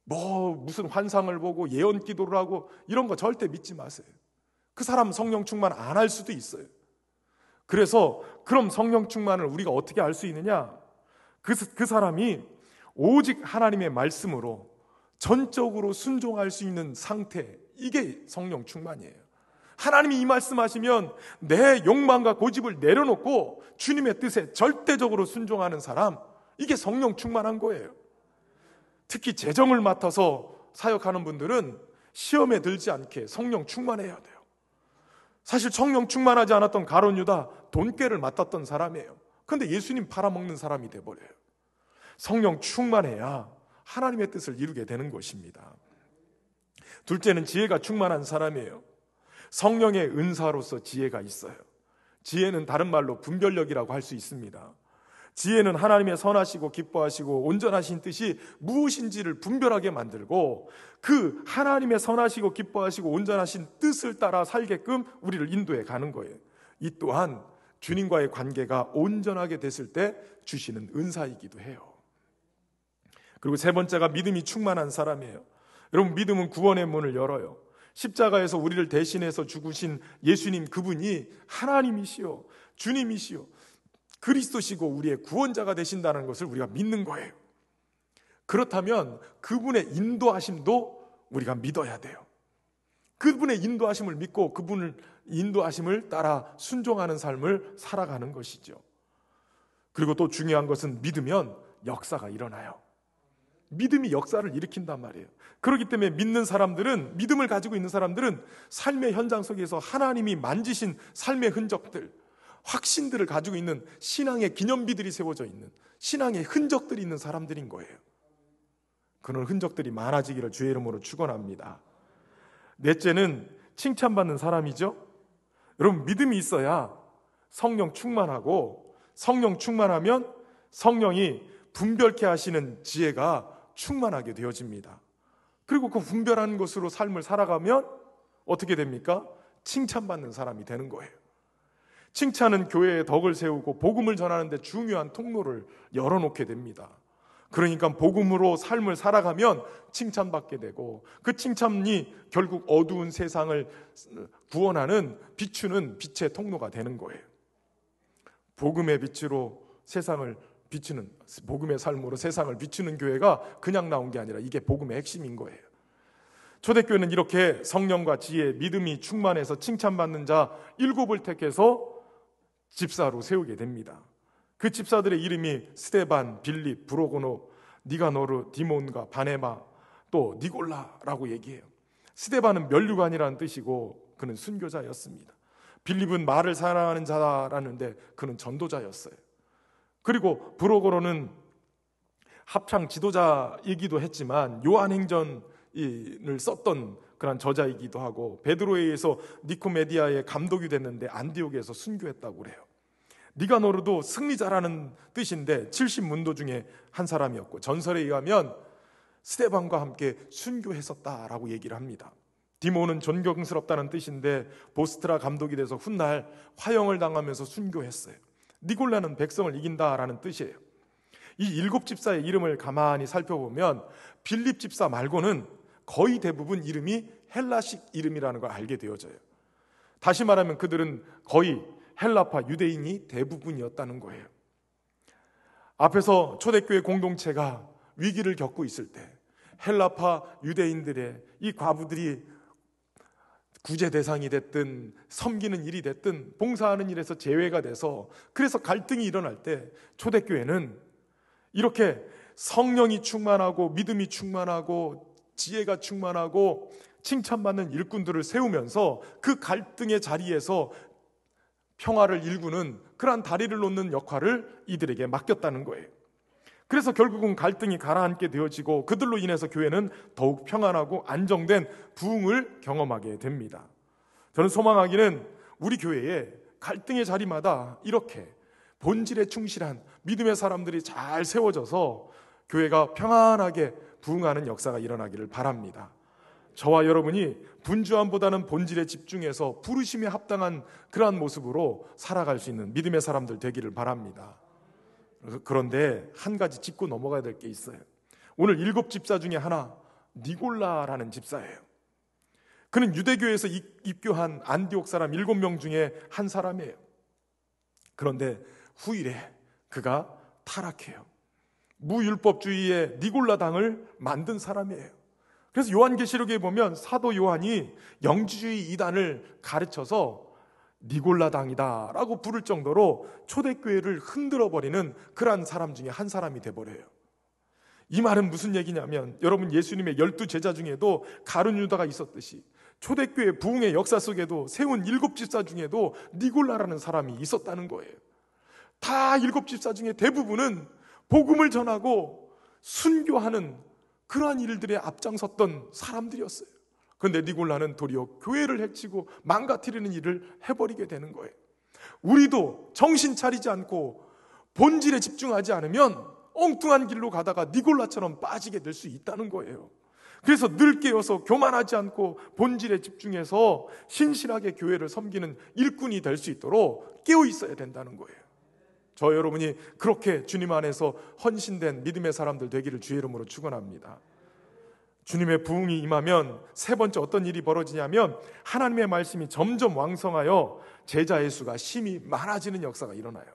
A: 무슨 환상을 보고 예언 기도를 하고 이런 거 절대 믿지 마세요. 그 사람 성령 충만 안 할 수도 있어요. 그래서 그럼 성령 충만을 우리가 어떻게 알 수 있느냐? 그 사람이 오직 하나님의 말씀으로 전적으로 순종할 수 있는 상태, 이게 성령 충만이에요. 하나님이 이 말씀하시면 내 욕망과 고집을 내려놓고 주님의 뜻에 절대적으로 순종하는 사람, 이게 성령 충만한 거예요. 특히 재정을 맡아서 사역하는 분들은 시험에 들지 않게 성령 충만해야 돼요. 사실 성령 충만하지 않았던 가룟 유다, 돈꾀를 맡았던 사람이에요. 그런데 예수님 팔아먹는 사람이 돼버려요. 성령 충만해야 하나님의 뜻을 이루게 되는 것입니다. 둘째는 지혜가 충만한 사람이에요. 성령의 은사로서 지혜가 있어요. 지혜는 다른 말로 분별력이라고 할 수 있습니다. 지혜는 하나님의 선하시고 기뻐하시고 온전하신 뜻이 무엇인지를 분별하게 만들고 그 하나님의 선하시고 기뻐하시고 온전하신 뜻을 따라 살게끔 우리를 인도해 가는 거예요. 이 또한 주님과의 관계가 온전하게 됐을 때 주시는 은사이기도 해요. 그리고 세 번째가 믿음이 충만한 사람이에요. 여러분, 믿음은 구원의 문을 열어요. 십자가에서 우리를 대신해서 죽으신 예수님, 그분이 하나님이시요 주님이시요 그리스도시고 우리의 구원자가 되신다는 것을 우리가 믿는 거예요. 그렇다면 그분의 인도하심도 우리가 믿어야 돼요. 그분의 인도하심을 믿고 그분을 인도하심을 따라 순종하는 삶을 살아가는 것이죠. 그리고 또 중요한 것은 믿으면 역사가 일어나요. 믿음이 역사를 일으킨단 말이에요. 그렇기 때문에 믿는 사람들은, 믿음을 가지고 있는 사람들은 삶의 현장 속에서 하나님이 만지신 삶의 흔적들, 확신들을 가지고 있는 신앙의 기념비들이 세워져 있는 신앙의 흔적들이 있는 사람들인 거예요. 그런 흔적들이 많아지기를 주의 이름으로 축원합니다. 넷째는 칭찬받는 사람이죠. 여러분, 믿음이 있어야 성령 충만하고, 성령 충만하면 성령이 분별케 하시는 지혜가 충만하게 되어집니다. 그리고 그 분별하는 것으로 삶을 살아가면 어떻게 됩니까? 칭찬받는 사람이 되는 거예요. 칭찬은 교회의 덕을 세우고 복음을 전하는 데 중요한 통로를 열어놓게 됩니다. 그러니까 복음으로 삶을 살아가면 칭찬받게 되고 그 칭찬이 결국 어두운 세상을 구원하는, 비추는 빛의 통로가 되는 거예요. 복음의 빛으로 세상을 비추는, 복음의 삶으로 세상을 비추는 교회가 그냥 나온 게 아니라 이게 복음의 핵심인 거예요. 초대교회는 이렇게 성령과 지혜, 믿음이 충만해서 칭찬받는 자 7을 택해서 집사로 세우게 됩니다. 그 집사들의 이름이 스데반, 빌립, 브로고노, 니가노르, 디몬과 바네마, 또 니골라라고 얘기해요. 스데반은 면류관이라는 뜻이고 그는 순교자였습니다. 빌립은 말을 사랑하는 자라는데 그는 전도자였어요. 그리고 브로고노는 합창 지도자이기도 했지만 요한행전을 썼던 그런 저자이기도 하고 베드로에 의해서 니코메디아의 감독이 됐는데 안디옥에서 순교했다고 그래요. 니가노르도 승리자라는 뜻인데 70문도 중에 한 사람이었고 전설에 의하면 스데반과 함께 순교했었다라고 얘기를 합니다. 디모는 존경스럽다는 뜻인데 보스트라 감독이 돼서 훗날 화형을 당하면서 순교했어요. 니골라는 백성을 이긴다라는 뜻이에요. 이 7 집사의 이름을 가만히 살펴보면 빌립 집사 말고는 거의 대부분 이름이 헬라식 이름이라는 걸 알게 되어져요. 다시 말하면 그들은 거의 헬라파 유대인이 대부분이었다는 거예요. 앞에서 초대교회 공동체가 위기를 겪고 있을 때 헬라파 유대인들의 이 과부들이 구제 대상이 됐든 섬기는 일이 됐든 봉사하는 일에서 제외가 돼서 그래서 갈등이 일어날 때 초대교회는 이렇게 성령이 충만하고 믿음이 충만하고 지혜가 충만하고 칭찬받는 일꾼들을 세우면서 그 갈등의 자리에서 평화를 일구는 그러한 다리를 놓는 역할을 이들에게 맡겼다는 거예요. 그래서 결국은 갈등이 가라앉게 되어지고 그들로 인해서 교회는 더욱 평안하고 안정된 부흥을 경험하게 됩니다. 저는 소망하기는 우리 교회에 갈등의 자리마다 이렇게 본질에 충실한 믿음의 사람들이 잘 세워져서 교회가 평안하게 부흥하는 역사가 일어나기를 바랍니다. 저와 여러분이 분주함보다는 본질에 집중해서 부르심에 합당한 그러한 모습으로 살아갈 수 있는 믿음의 사람들 되기를 바랍니다. 그런데 한 가지 짚고 넘어가야 될 게 있어요. 오늘 7 집사 중에 하나, 니골라라는 집사예요. 그는 유대교에서 입교한 안디옥 사람 7명 중에 한 사람이에요. 그런데 후일에 그가 타락해요. 무율법주의의 니골라당을 만든 사람이에요. 그래서 요한계시록에 보면 사도 요한이 영지주의 이단을 가르쳐서 니골라당이다 라고 부를 정도로 초대교회를 흔들어버리는 그러한 사람 중에 한 사람이 돼버려요. 이 말은 무슨 얘기냐면, 여러분, 예수님의 12제자 중에도 가룟 유다가 있었듯이 초대교회 부흥의 역사 속에도 세운 7집사 중에도 니골라라는 사람이 있었다는 거예요. 다 7집사 중에 대부분은 복음을 전하고 순교하는 그러한 일들에 앞장섰던 사람들이었어요. 그런데 니골라는 도리어 교회를 해치고 망가뜨리는 일을 해버리게 되는 거예요. 우리도 정신 차리지 않고 본질에 집중하지 않으면 엉뚱한 길로 가다가 니골라처럼 빠지게 될 수 있다는 거예요. 그래서 늘 깨어서 교만하지 않고 본질에 집중해서 신실하게 교회를 섬기는 일꾼이 될 수 있도록 깨어 있어야 된다는 거예요. 저 여러분이 그렇게 주님 안에서 헌신된 믿음의 사람들 되기를 주의 이름으로 축원합니다. 주님의 부흥이 임하면 세 번째 어떤 일이 벌어지냐면, 하나님의 말씀이 점점 왕성하여 제자의 수가 심히 많아지는 역사가 일어나요.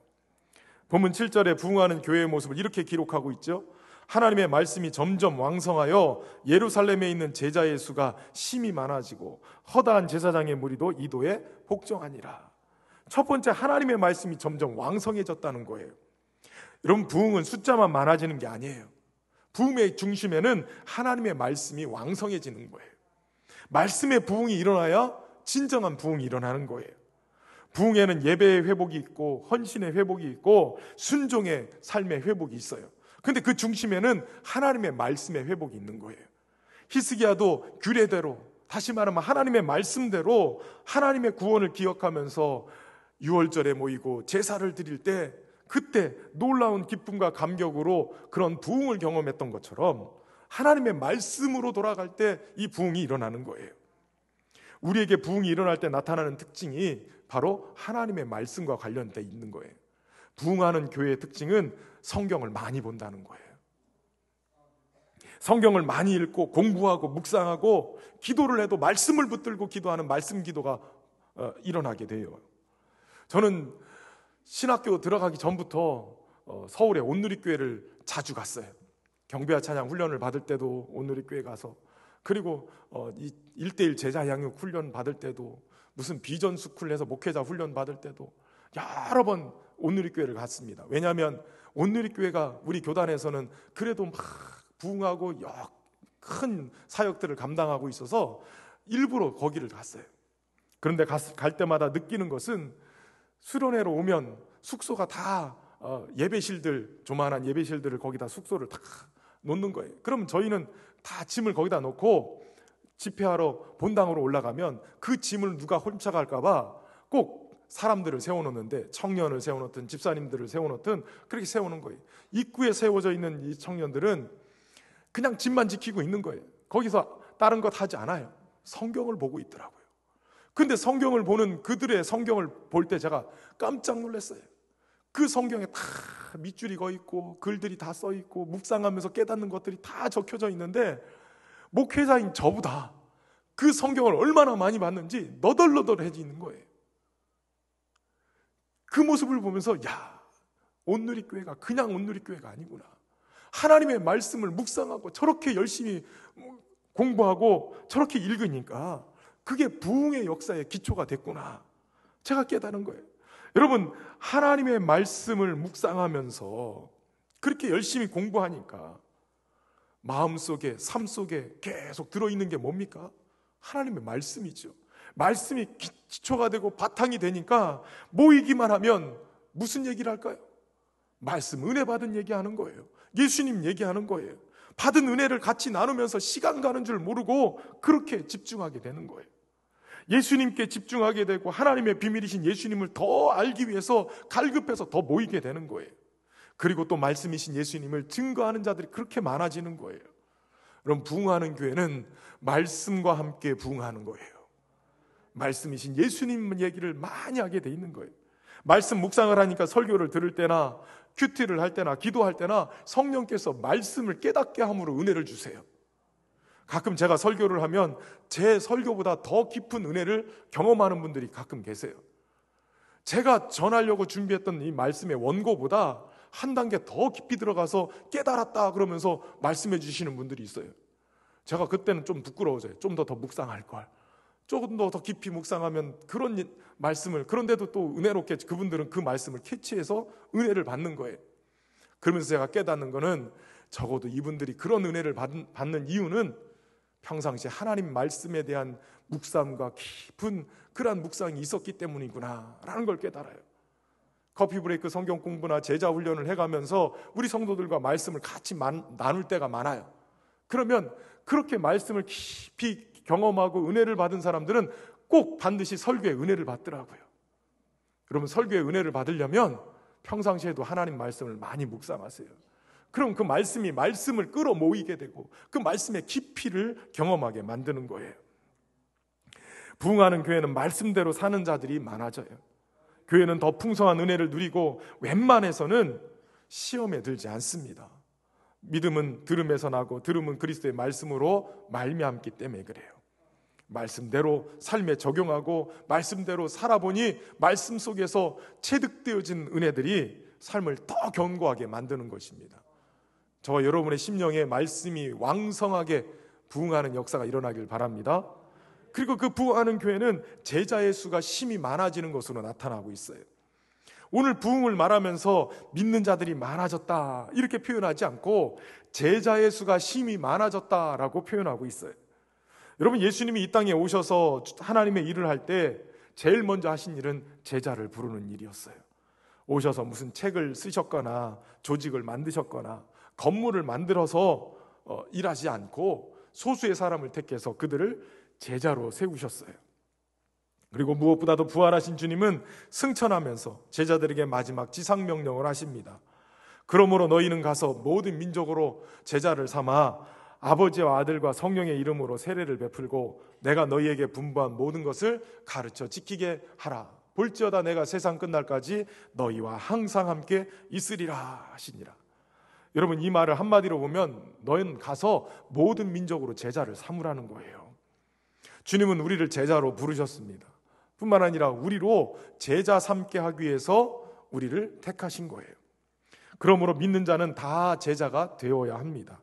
A: 본문 7절에 부흥하는 교회의 모습을 이렇게 기록하고 있죠. 하나님의 말씀이 점점 왕성하여 예루살렘에 있는 제자의 수가 심히 많아지고 허다한 제사장의 무리도 이도에 복종하니라. 첫 번째, 하나님의 말씀이 점점 왕성해졌다는 거예요. 여러분, 부흥은 숫자만 많아지는 게 아니에요. 부흥의 중심에는 하나님의 말씀이 왕성해지는 거예요. 말씀의 부흥이 일어나야 진정한 부흥이 일어나는 거예요. 부흥에는 예배의 회복이 있고 헌신의 회복이 있고 순종의 삶의 회복이 있어요. 근데 그 중심에는 하나님의 말씀의 회복이 있는 거예요. 히스기야도 규례대로, 다시 말하면 하나님의 말씀대로 하나님의 구원을 기억하면서 유월절에 모이고 제사를 드릴 때 그때 놀라운 기쁨과 감격으로 그런 부흥을 경험했던 것처럼 하나님의 말씀으로 돌아갈 때 이 부흥이 일어나는 거예요. 우리에게 부흥이 일어날 때 나타나는 특징이 바로 하나님의 말씀과 관련돼 있는 거예요. 부흥하는 교회의 특징은 성경을 많이 본다는 거예요. 성경을 많이 읽고 공부하고 묵상하고 기도를 해도 말씀을 붙들고 기도하는 말씀 기도가 일어나게 돼요. 저는 신학교 들어가기 전부터 서울의 온누리교회를 자주 갔어요. 경배와 찬양 훈련을 받을 때도 온누리교회 가서, 그리고 1:1 제자 양육 훈련 받을 때도, 무슨 비전 스쿨에서 목회자 훈련 받을 때도 여러 번 온누리교회를 갔습니다. 왜냐하면 온누리교회가 우리 교단에서는 그래도 막 부흥하고 큰 사역들을 감당하고 있어서 일부러 거기를 갔어요. 그런데 갈 때마다 느끼는 것은 수련회로 오면 숙소가 다 예배실들, 조만한 예배실들을 거기다 숙소를 다 놓는 거예요. 그러면 저희는 다 짐을 거기다 놓고 집회하러 본당으로 올라가면 그 짐을 누가 훔쳐갈까 봐 꼭 사람들을 세워놓는데, 청년을 세워놓든 집사님들을 세워놓든 그렇게 세우는 거예요. 입구에 세워져 있는 이 청년들은 그냥 집만 지키고 있는 거예요. 거기서 다른 것 하지 않아요. 성경을 보고 있더라고요. 근데 성경을 보는 그들의 성경을 볼 때 제가 깜짝 놀랐어요. 그 성경에 다 밑줄이 거 있고 글들이 다 써 있고 묵상하면서 깨닫는 것들이 다 적혀져 있는데, 목회자인 저보다 그 성경을 얼마나 많이 봤는지 너덜너덜해지는 거예요. 그 모습을 보면서 온누리교회가 그냥 온누리교회가 아니구나. 하나님의 말씀을 묵상하고 저렇게 열심히 공부하고 저렇게 읽으니까 그게 부흥의 역사의 기초가 됐구나. 제가 깨달은 거예요. 여러분, 하나님의 말씀을 묵상하면서 그렇게 열심히 공부하니까 마음속에, 삶 속에 계속 들어있는 게 뭡니까? 하나님의 말씀이죠. 말씀이 기초가 되고 바탕이 되니까 모이기만 하면 무슨 얘기를 할까요? 말씀, 은혜 받은 얘기하는 거예요. 예수님 얘기하는 거예요. 받은 은혜를 같이 나누면서 시간 가는 줄 모르고 그렇게 집중하게 되는 거예요. 예수님께 집중하게 되고 하나님의 비밀이신 예수님을 더 알기 위해서 갈급해서 더 모이게 되는 거예요. 그리고 또 말씀이신 예수님을 증거하는 자들이 그렇게 많아지는 거예요. 그럼 부흥하는 교회는 말씀과 함께 부흥하는 거예요. 말씀이신 예수님 얘기를 많이 하게 돼 있는 거예요. 말씀 묵상을 하니까 설교를 들을 때나 큐티를 할 때나 기도할 때나 성령께서 말씀을 깨닫게 함으로 은혜를 주세요. 가끔 제가 설교를 하면 제 설교보다 더 깊은 은혜를 경험하는 분들이 가끔 계세요. 제가 전하려고 준비했던 이 말씀의 원고보다 한 단계 더 깊이 들어가서 깨달았다 그러면서 말씀해 주시는 분들이 있어요. 제가 그때는 좀 부끄러워져요. 좀 더 묵상할 걸. 조금 더 깊이 묵상하면 그런 말씀을, 그런데도 또 은혜롭게 그분들은 그 말씀을 캐치해서 은혜를 받는 거예요. 그러면서 제가 깨닫는 거는 적어도 이분들이 그런 은혜를 받는 이유는 평상시에 하나님 말씀에 대한 묵상과 깊은 그러한 묵상이 있었기 때문이구나 라는 걸 깨달아요. 커피 브레이크 성경 공부나 제자 훈련을 해가면서 우리 성도들과 말씀을 같이 나눌 때가 많아요. 그러면 그렇게 말씀을 깊이 경험하고 은혜를 받은 사람들은 꼭 반드시 설교의 은혜를 받더라고요. 그러면 설교의 은혜를 받으려면 평상시에도 하나님 말씀을 많이 묵상하세요. 그럼 그 말씀을 끌어모이게 되고 그 말씀의 깊이를 경험하게 만드는 거예요. 부흥하는 교회는 말씀대로 사는 자들이 많아져요. 교회는 더 풍성한 은혜를 누리고 웬만해서는 시험에 들지 않습니다. 믿음은 들음에서 나고 들음은 그리스도의 말씀으로 말미암기 때문에 그래요. 말씀대로 삶에 적용하고 말씀대로 살아보니 말씀 속에서 체득되어진 은혜들이 삶을 더 견고하게 만드는 것입니다. 저와 여러분의 심령에 말씀이 왕성하게 부흥하는 역사가 일어나길 바랍니다. 그리고 그 부흥하는 교회는 제자의 수가 심히 많아지는 것으로 나타나고 있어요. 오늘 부흥을 말하면서 믿는 자들이 많아졌다 이렇게 표현하지 않고 제자의 수가 심히 많아졌다라고 표현하고 있어요. 여러분, 예수님이 이 땅에 오셔서 하나님의 일을 할 때 제일 먼저 하신 일은 제자를 부르는 일이었어요. 오셔서 무슨 책을 쓰셨거나 조직을 만드셨거나 건물을 만들어서 일하지 않고 소수의 사람을 택해서 그들을 제자로 세우셨어요. 그리고 무엇보다도 부활하신 주님은 승천하면서 제자들에게 마지막 지상명령을 하십니다. 그러므로 너희는 가서 모든 민족으로 제자를 삼아 아버지와 아들과 성령의 이름으로 세례를 베풀고 내가 너희에게 분부한 모든 것을 가르쳐 지키게 하라. 볼지어다 내가 세상 끝날까지 너희와 항상 함께 있으리라 하시니라. 여러분, 이 말을 한마디로 보면 너희는 가서 모든 민족으로 제자를 삼으라는 거예요. 주님은 우리를 제자로 부르셨습니다. 뿐만 아니라 우리로 제자 삼게 하기 위해서 우리를 택하신 거예요. 그러므로 믿는 자는 다 제자가 되어야 합니다.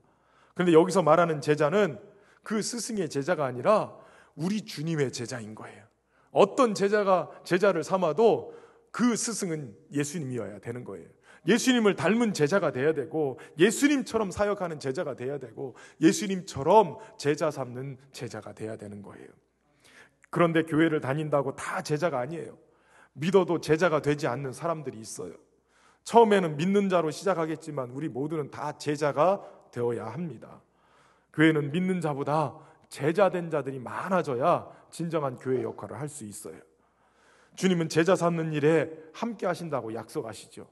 A: 그런데 여기서 말하는 제자는 그 스승의 제자가 아니라 우리 주님의 제자인 거예요. 어떤 제자가 제자를 삼아도 그 스승은 예수님이어야 되는 거예요. 예수님을 닮은 제자가 돼야 되고 예수님처럼 사역하는 제자가 돼야 되고 예수님처럼 제자 삼는 제자가 돼야 되는 거예요. 그런데 교회를 다닌다고 다 제자가 아니에요. 믿어도 제자가 되지 않는 사람들이 있어요. 처음에는 믿는 자로 시작하겠지만 우리 모두는 다 제자가 되어야 합니다. 교회는 믿는 자보다 제자된 자들이 많아져야 진정한 교회 역할을 할 수 있어요. 주님은 제자 삼는 일에 함께 하신다고 약속하시죠.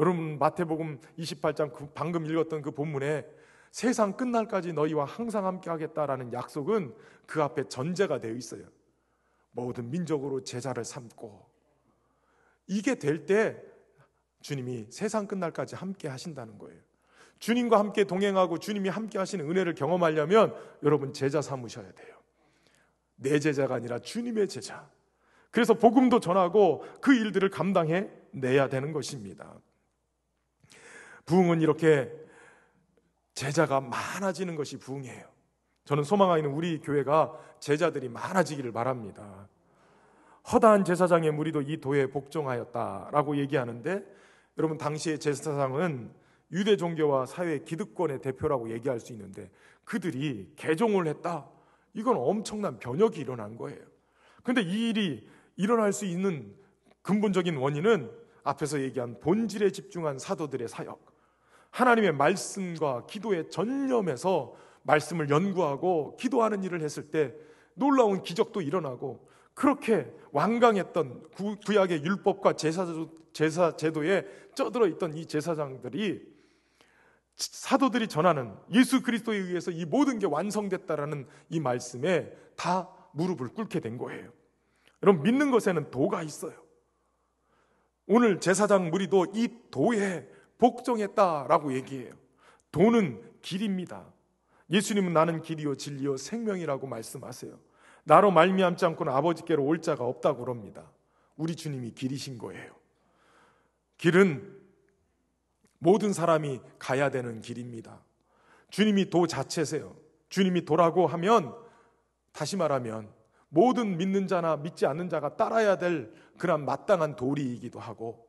A: 여러분, 마태복음 28장 방금 읽었던 그 본문에 세상 끝날까지 너희와 항상 함께 하겠다라는 약속은 그 앞에 전제가 되어 있어요. 모든 민족으로 제자를 삼고, 이게 될 때 주님이 세상 끝날까지 함께 하신다는 거예요. 주님과 함께 동행하고 주님이 함께 하시는 은혜를 경험하려면 여러분 제자 삼으셔야 돼요. 내 제자가 아니라 주님의 제자. 그래서 복음도 전하고 그 일들을 감당해 내야 되는 것입니다. 부흥은 이렇게 제자가 많아지는 것이 부흥이에요. 저는 소망하는 우리 교회가 제자들이 많아지기를 바랍니다. 허다한 제사장의 무리도 이 도에 복종하였다라고 얘기하는데, 여러분 당시의 제사장은 유대 종교와 사회 기득권의 대표라고 얘기할 수 있는데 그들이 개종을 했다. 이건 엄청난 변혁이 일어난 거예요. 그런데 이 일이 일어날 수 있는 근본적인 원인은 앞에서 얘기한 본질에 집중한 사도들의 사역, 하나님의 말씀과 기도에 전념해서 말씀을 연구하고 기도하는 일을 했을 때 놀라운 기적도 일어나고, 그렇게 완강했던 구약의 율법과 제사 제도에 쩌들어 있던 이 제사장들이 사도들이 전하는 예수 그리스도에 의해서 이 모든 게 완성됐다라는 이 말씀에 다 무릎을 꿇게 된 거예요. 여러분, 믿는 것에는 도가 있어요. 오늘 제사장 무리도 이 도에 복종했다라고 얘기해요. 도는 길입니다. 예수님은 나는 길이요 진리요 생명이라고 말씀하세요. 나로 말미암지 않고는 아버지께로 올 자가 없다고 그럽니다. 우리 주님이 길이신 거예요. 길은 모든 사람이 가야 되는 길입니다. 주님이 도 자체세요. 주님이 도라고 하면, 다시 말하면 모든 믿는 자나 믿지 않는 자가 따라야 될 그런 마땅한 도리이기도 하고,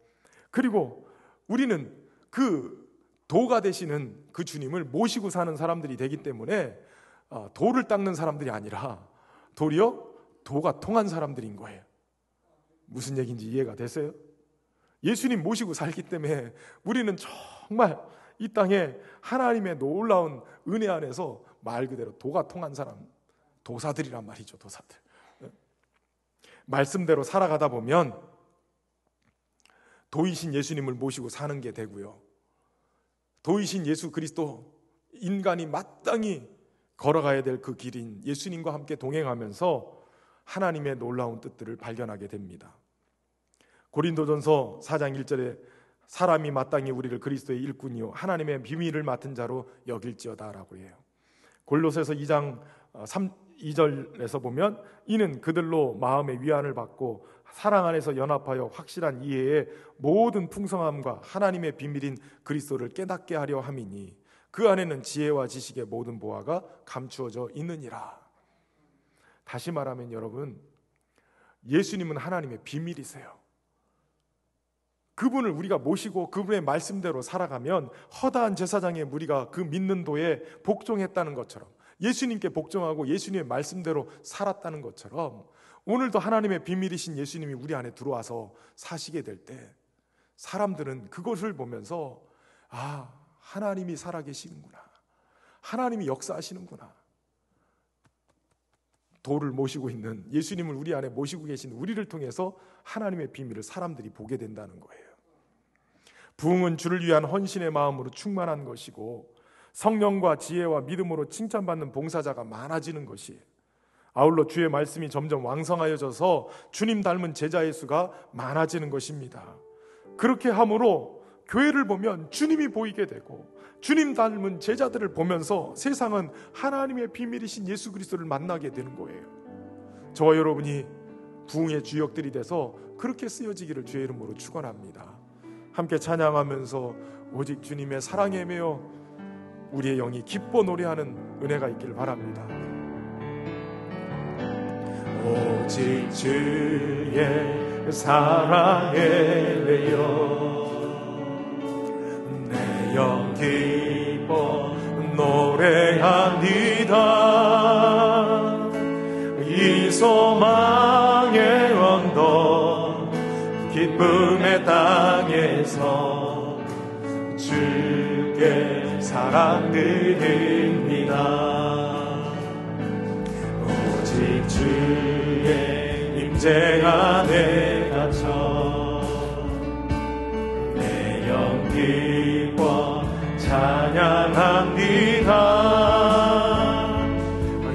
A: 그리고 우리는 그 도가 되시는 그 주님을 모시고 사는 사람들이 되기 때문에 도를 닦는 사람들이 아니라 도리어 도가 통한 사람들인 거예요. 무슨 얘기인지 이해가 되세요? 예수님 모시고 살기 때문에 우리는 정말 이 땅에 하나님의 놀라운 은혜 안에서 말 그대로 도가 통한 사람, 도사들이란 말이죠. 도사들. 말씀대로 살아가다 보면 도이신 예수님을 모시고 사는 게 되고요, 도이신 예수 그리스도, 인간이 마땅히 걸어가야 될 그 길인 예수님과 함께 동행하면서 하나님의 놀라운 뜻들을 발견하게 됩니다. 고린도전서 4장 1절에 사람이 마땅히 우리를 그리스도의 일꾼이요 하나님의 비밀을 맡은 자로 여길지어다 라고 해요. 골로새서 2장 2절에서 보면 이는 그들로 마음의 위안을 받고 사랑 안에서 연합하여 확실한 이해에 모든 풍성함과 하나님의 비밀인 그리스도를 깨닫게 하려 함이니 그 안에는 지혜와 지식의 모든 보화가 감추어져 있느니라. 다시 말하면 여러분, 예수님은 하나님의 비밀이세요. 그분을 우리가 모시고 그분의 말씀대로 살아가면 허다한 제사장의 무리가 그 믿는 도에 복종했다는 것처럼, 예수님께 복종하고 예수님의 말씀대로 살았다는 것처럼, 오늘도 하나님의 비밀이신 예수님이 우리 안에 들어와서 사시게 될 때 사람들은 그것을 보면서 하나님이 살아계시는구나, 하나님이 역사하시는구나, 도를 모시고 있는 예수님을 우리 안에 모시고 계신 우리를 통해서 하나님의 비밀을 사람들이 보게 된다는 거예요. 부흥은 주를 위한 헌신의 마음으로 충만한 것이고 성령과 지혜와 믿음으로 칭찬받는 봉사자가 많아지는 것이, 아울러 주의 말씀이 점점 왕성하여져서 주님 닮은 제자의 수가 많아지는 것입니다. 그렇게 함으로 교회를 보면 주님이 보이게 되고 주님 닮은 제자들을 보면서 세상은 하나님의 비밀이신 예수 그리스도를 만나게 되는 거예요. 저와 여러분이 부흥의 주역들이 돼서 그렇게 쓰여지기를 주의 이름으로 축원합니다. 함께 찬양하면서 오직 주님의 사랑에 매여 우리의 영이 기뻐 노래하는 은혜가 있길 바랍니다.
B: 오직 주의 사랑에 매여 내 영 기뻐 노래합니다. 이 소망의 언덕 기쁨의 땅에서 주께 사랑 드립니다. 오직 주의 임재 안에 갇혀 내 영 기뻐 찬양합니다.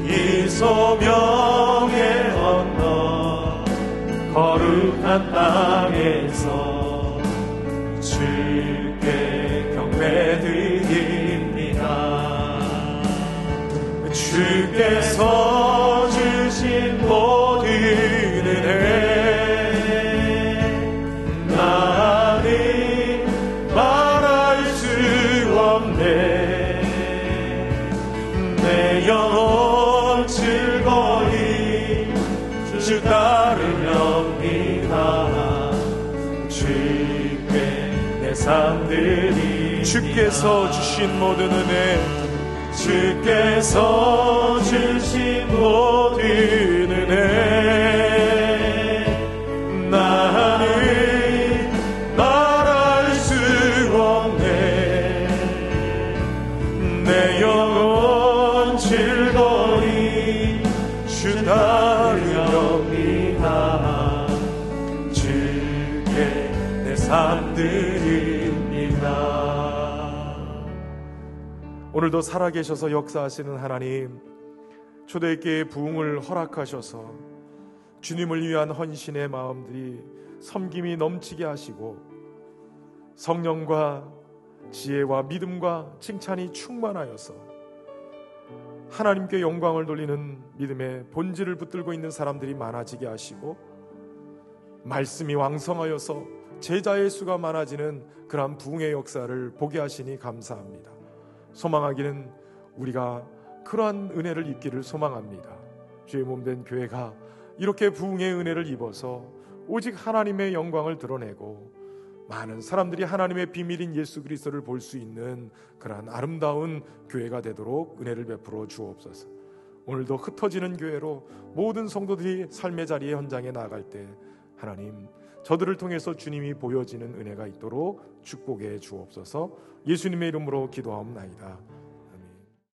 B: 이 소명의 언덕 거룩한 땅에서 주께 경배드립니다. 주께서 주신 모든 은혜 나는 말할 수 없네. 내 영혼 즐거이 주 따르렵니다. 주께 내 삶들이
A: 주께서 주신 모든 은혜,
B: 주께서 주신 모든 은혜 나는 말할 수 없네. 내 영혼 즐거이 주 따르렵니다. 주께 내 삶 드립니다.
A: 오늘도 살아계셔서 역사하시는 하나님, 초대교회의 부흥을 허락하셔서 주님을 위한 헌신의 마음들이 섬김이 넘치게 하시고 성령과 지혜와 믿음과 칭찬이 충만하여서 하나님께 영광을 돌리는 믿음의 본질을 붙들고 있는 사람들이 많아지게 하시고, 말씀이 왕성하여서 제자의 수가 많아지는 그러한 부흥의 역사를 보게 하시니 감사합니다. 소망하기는 우리가 그러한 은혜를 입기를 소망합니다. 주의 몸된 교회가 이렇게 부흥의 은혜를 입어서 오직 하나님의 영광을 드러내고 많은 사람들이 하나님의 비밀인 예수 그리스도를 볼 수 있는 그러한 아름다운 교회가 되도록 은혜를 베풀어 주옵소서. 오늘도 흩어지는 교회로 모든 성도들이 삶의 자리의 현장에 나아갈 때 하나님, 저들을 통해서 주님이 보여지는 은혜가 있도록 축복해 주옵소서. 예수님의 이름으로 기도하옵나이다.